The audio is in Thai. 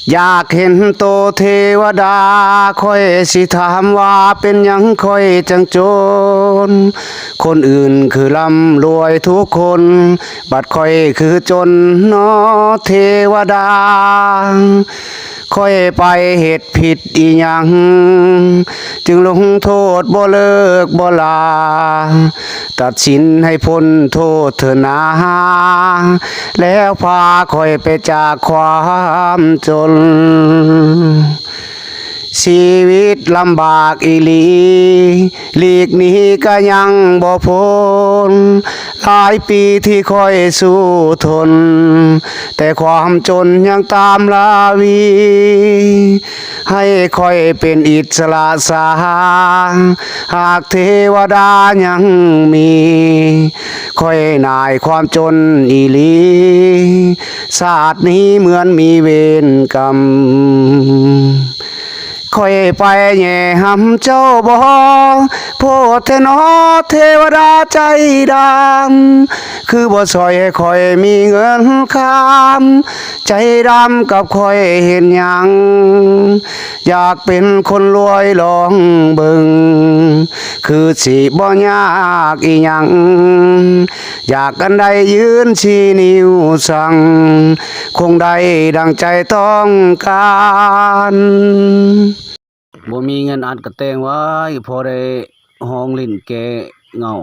อยากเห็นโตเทวดาคอยสิถามว่าเป็นหยังคอยจังจนคนอื่นคือร่ำรวยทุกคนบัดคอยคือจนเนาะเทวดาคอยไปเหตุผิดอีหยังจึงลงโทษบ่เลิกบ่ลาตัดสินให้พ้นโทษเถอะนาแล้วพาคอยไปจากความจนชีวิตลำบากอีหลีหลีกหนีก็ยังบ่พ้นหลายปีที่คอยสู้ทนแต่ความจนยังตามลาวีให้คอยเป็นอิสระสาหากเทวดายังมีคอยนายความจนอีหลีศาสตร์นี้เหมือนมีเวรกรรมคอยไปแย่หำเจ้าบ่โพดเทนอเทวดาใจดำคือบ่ซอยให้คอยมีเงินคำใจดำกับคอยเห็นหยังอยากเป็นคนรวยลองเบิ่งคือสิบ่ยากอีหยังอยากกันได้ยืนชี้นิ้วสั่งคงได้ดังใจต้องการบ่มีเงินอัดกระแตงไว้พอได้ห้องลิ้นแกเหงา